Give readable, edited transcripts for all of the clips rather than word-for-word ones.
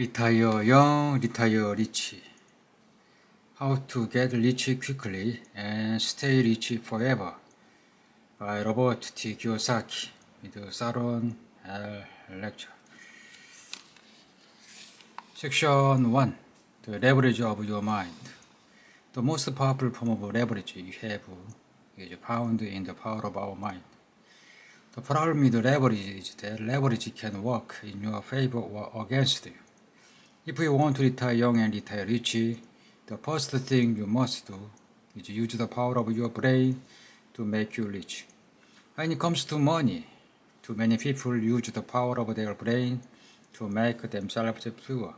Retire young, retire rich. How to get rich quickly and stay rich forever by Robert T. Kiyosaki with Saron L. lecture. Section 1. The leverage of your mind. The most powerful form of leverage you have is found in the power of our mind. The problem with leverage is that leverage can work in your favor or against you. If you want to retire young and retire rich, the first thing you must do is use the power of your brain to make you rich. When it comes to money, too many people use the power of their brain to make themselves poor.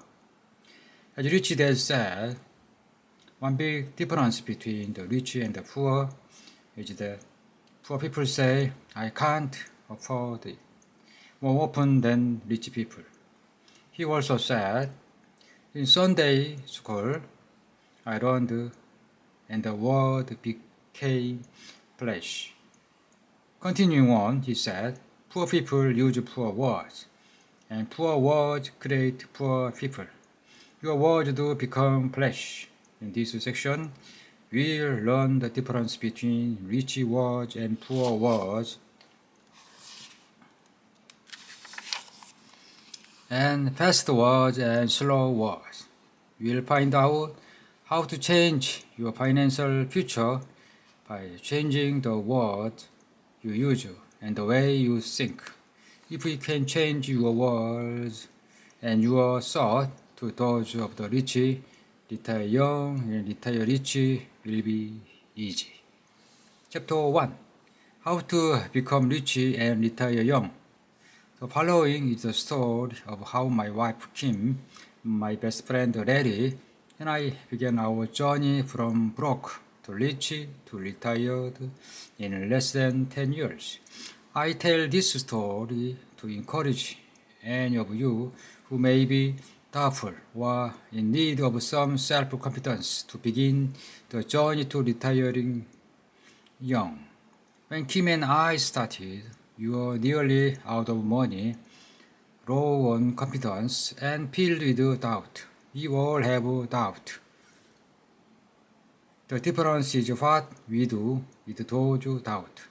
As Rich Dad said, one big difference between the rich and the poor is that poor people say, "I can't afford it," more often than rich people. He also said, "In Sunday school, I learned and the word became flesh." Continuing on, he said, "Poor people use poor words, and poor words create poor people. Your words do become flesh." In this section, we'll learn the difference between rich words and poor words, and fast words and slow words. We'll find out how to change your financial future by changing the words you use and the way you think. If we can change your words and your thought to those of the rich, retire young and retire rich will be easy. Chapter 1. How to become rich and retire young. The following is the story of how my wife Kim, my best friend Larry, and I began our journey from broke to rich to retired in less than 10 years. I tell this story to encourage any of you who may be doubtful or in need of some self-confidence to begin the journey to retiring young. When Kim and I started, you were nearly out of money, low on confidence, and filled with doubt. We all have doubt. The difference is what we do with those doubt.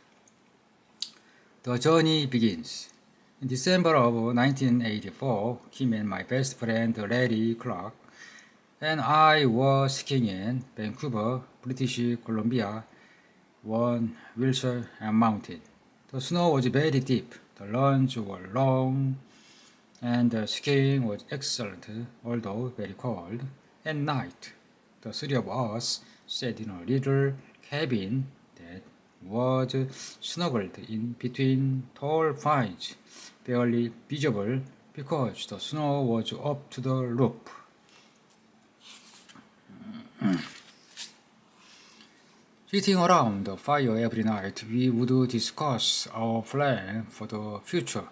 The journey begins. In December of 1984, Kim and my best friend Larry Clark and I were skiing in Vancouver, British Columbia, on Wilshire Mountain. The snow was very deep, the runs were long, and the skiing was excellent, although very cold. At night, the three of us sat in a little cabin that was snuggled in between tall pines, barely visible because the snow was up to the roof. Sitting around the fire every night, we would discuss our plan for the future.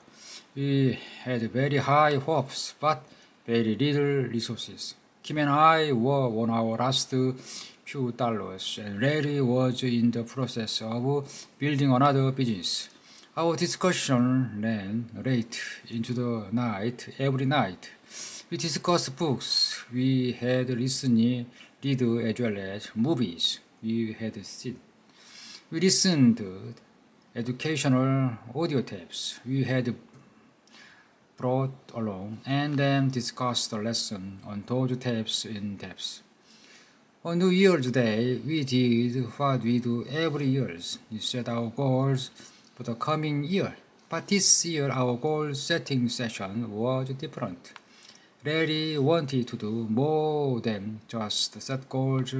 We had very high hopes, but very little resources. Kim and I were on our last few dollars, and Larry was in the process of building another business. Our discussion ran late into the night every night. We discussed books we had recently read as well as movies we had seen. We listened to educational audio tapes we had brought along and then discussed the lesson on those tapes in depth. On New Year's Day, we did what we do every year. We set our goals for the coming year. But this year, our goal-setting session was different. Larry wanted to do more than just set goals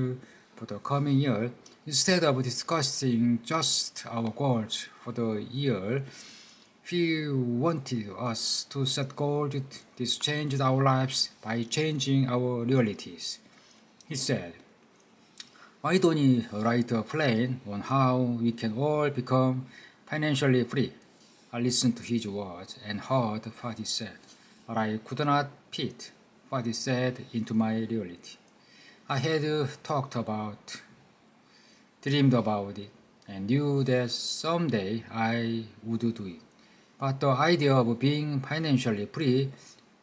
for the coming year. Instead of discussing just our goals for the year, he wanted us to set goals that changed our lives by changing our realities. He said, "Why don't you write a plan on how we can all become financially free?" I listened to his words and heard what he said, but I could not fit what he said into my reality. I had dreamed about it, and knew that someday I would do it. But the idea of being financially free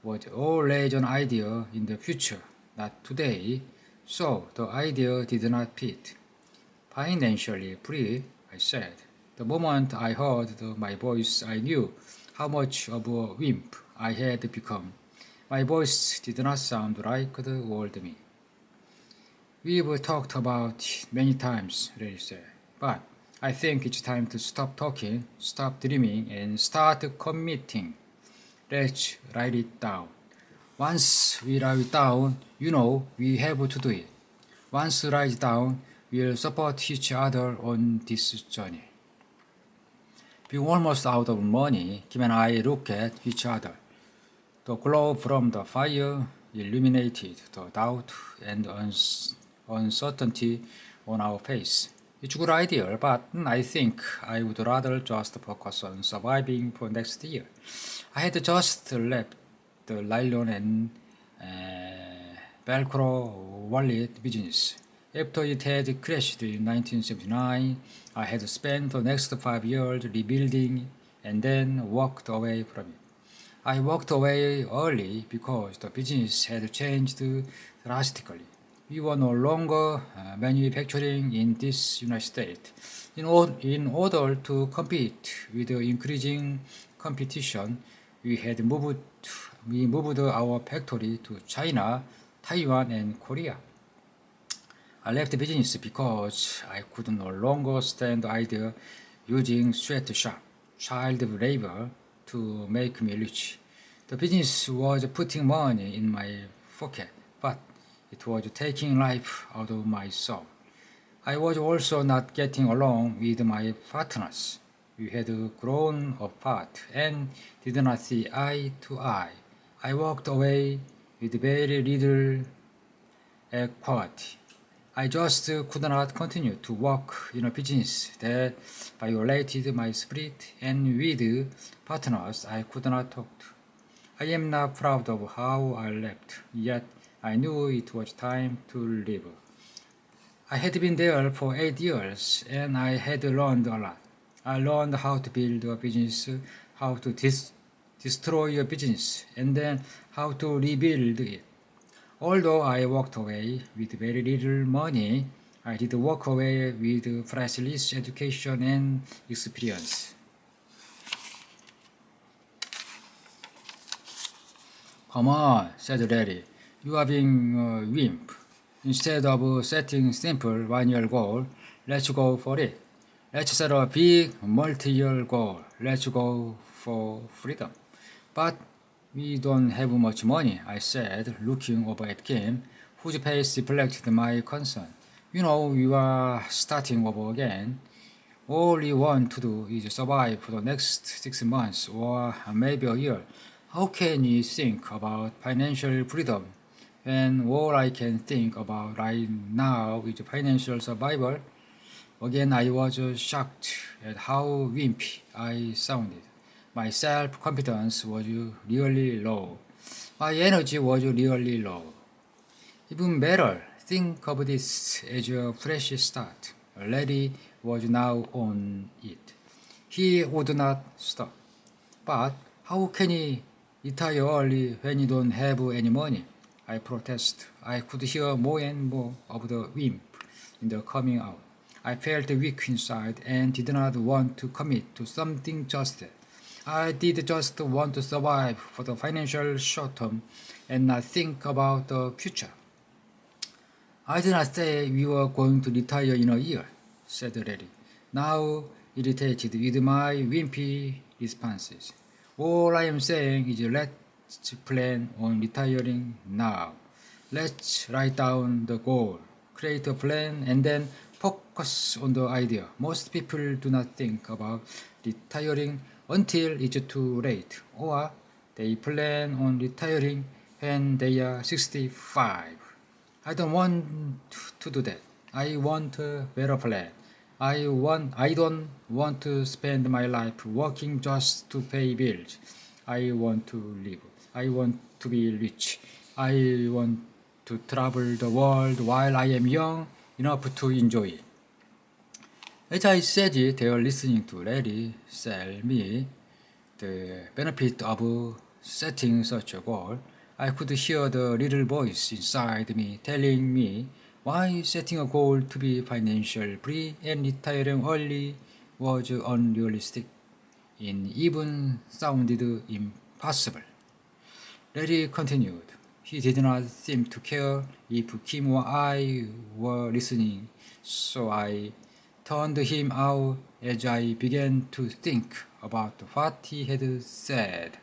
was always an idea in the future, not today, so the idea did not fit. Financially free, I said. The moment I heard my voice, I knew how much of a wimp I had become. My voice did not sound like the old me. We've talked about it many times, Larry said, but I think it's time to stop talking, stop dreaming, and start committing. Let's write it down. Once we write it down, you know we have to do it. Once write it down, we'll support each other on this journey. Being almost out of money, Kim and I looked at each other. The glow from the fire illuminated the doubt and uncertainty on our face. It's a good idea, but I think I would rather just focus on surviving for next year. I had just left the nylon and Velcro wallet business. After it had crashed in 1979, I had spent the next 5 years rebuilding and then walked away from it. I walked away early because the business had changed drastically. We were no longer manufacturing in this United States. In order to compete with the increasing competition, we moved our factory to China, Taiwan, and Korea. I left the business because I could no longer stand the idea using sweatshop, child labor to make me rich. The business was putting money in my pocket, but it was taking life out of my soul. I was also not getting along with my partners. We had grown apart and did not see eye to eye. I walked away with very little equity. I just could not continue to work in a business that violated my spirit and with partners I could not talk to. I am not proud of how I left, yet I knew it was time to leave. I had been there for 8 years and I had learned a lot. I learned how to build a business, how to destroy a business, and then how to rebuild it. Although I walked away with very little money, I did walk away with priceless education and experience. Come on, said Larry. You are being a wimp. Instead of setting simple one-year goal, let's go for it. Let's set a big multi-year goal. Let's go for freedom. But we don't have much money, I said, looking over at Kim, whose face reflected my concern. You know, you are starting over again. All you want to do is survive for the next 6 months or maybe a year. How can you think about financial freedom when all I can think about right now is financial survival? Again, I was shocked at how wimpy I sounded. My self-confidence was really low. My energy was really low. Even better, think of this as a fresh start. Larry was now on it. He would not stop. But how can he retire early when you don't have any money? I protest. I could hear more and more of the wimp in the coming out. I felt weak inside and did not want to commit to something just yet. I did just want to survive for the financial short term and not think about the future. I did not say we were going to retire in a year, said Larry, now irritated with my wimpy responses. All I am saying is let's plan on retiring now. Let's write down the goal, create a plan, and then focus on the idea. Most people do not think about retiring until it's too late, or they plan on retiring when they are 65. I don't want to do that. I want a better plan. I don't want to spend my life working just to pay bills. I want to live. I want to be rich. I want to travel the world while I am young enough to enjoy it. As I said it, they were listening to Larry sell me the benefit of setting such a goal, I could hear the little voice inside me telling me why setting a goal to be financial free and retiring early was unrealistic and even sounded impossible. Larry continued. He did not seem to care if Kim or I were listening, so I turned him out as I began to think about what he had said.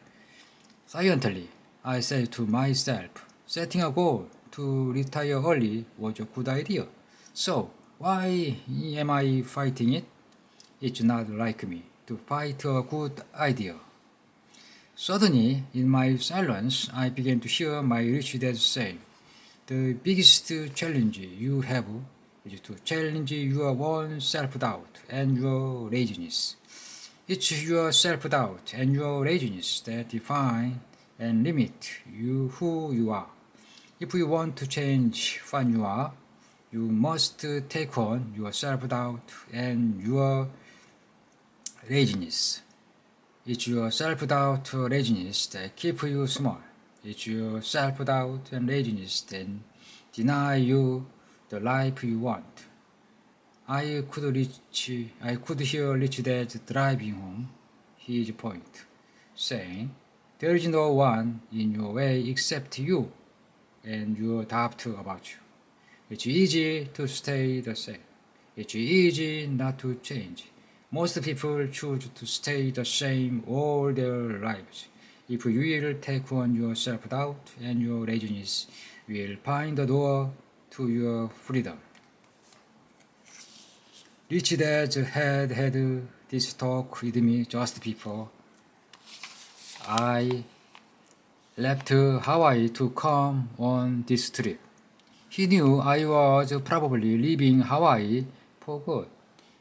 Silently, I said to myself, setting a goal to retire early was a good idea. So, why am I fighting it? It's not like me to fight a good idea. Suddenly, in my silence, I began to hear my rich dad say, the biggest challenge you have is to challenge your own self-doubt and your laziness. It's your self-doubt and your laziness that define and limit you who you are. If you want to change what you are, you must take on your self-doubt and your laziness. It's your self-doubt or laziness that keep you small. It's your self-doubt and laziness that deny you the life you want. I could hear Rich Dad driving home his point, saying, there is no one in your way except you and your doubt about you. It's easy to stay the same. It's easy not to change. Most people choose to stay the same all their lives. If you will take on your self-doubt and your laziness, you will find the door to your freedom. Rich Dad had this talk with me just before I left Hawaii to come on this trip. He knew I was probably leaving Hawaii for good.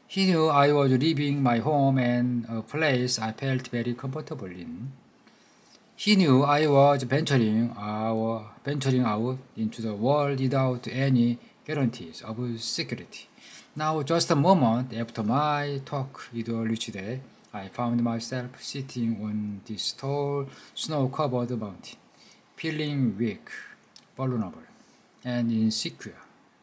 He knew I was leaving my home and a place I felt very comfortable in. He knew I was venturing out into the world without any guarantees of security. Now, just a moment after my talk with Rich Dad, I found myself sitting on this tall, snow-covered mountain, feeling weak, vulnerable, and insecure,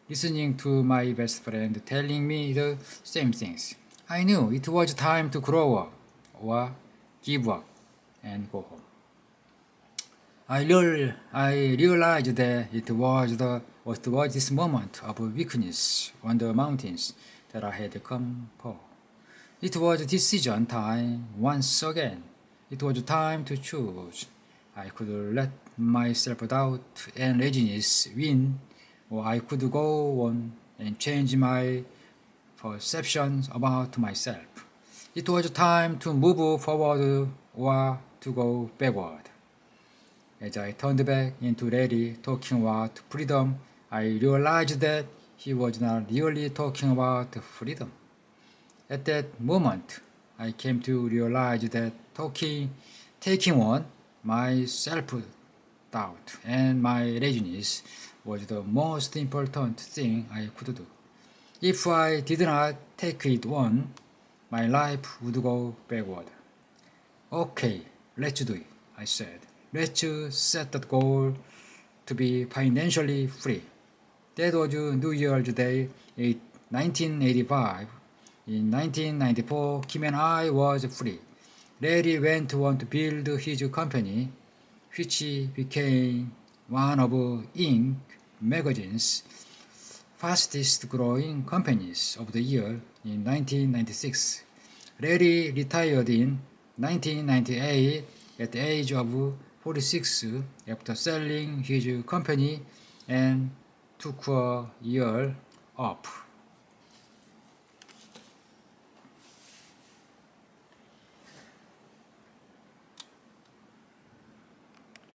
listening to my best friend telling me the same things. I knew it was time to grow up, or give up, and go home. I realized that it was this moment of weakness on the mountains that I had come for. It was decision time once again. It was time to choose. I could let my self-doubt and laziness win, or I could go on and change my perceptions about myself. It was time to move forward or to go backward. As I turned back into Larry talking about freedom, I realized that he was not really talking about freedom. At that moment, I came to realize that taking on my self-doubt and my laziness was the most important thing I could do. If I did not take it on, my life would go backward. Okay, let's do it, I said. Let's set that goal to be financially free. That was New Year's Day in 1985. In 1994, Kim and I was free. Larry went on to build his company, which became one of Inc. magazine's fastest growing companies of the year in 1996. Larry retired in 1998 at the age of 46 after selling his company and took a year off.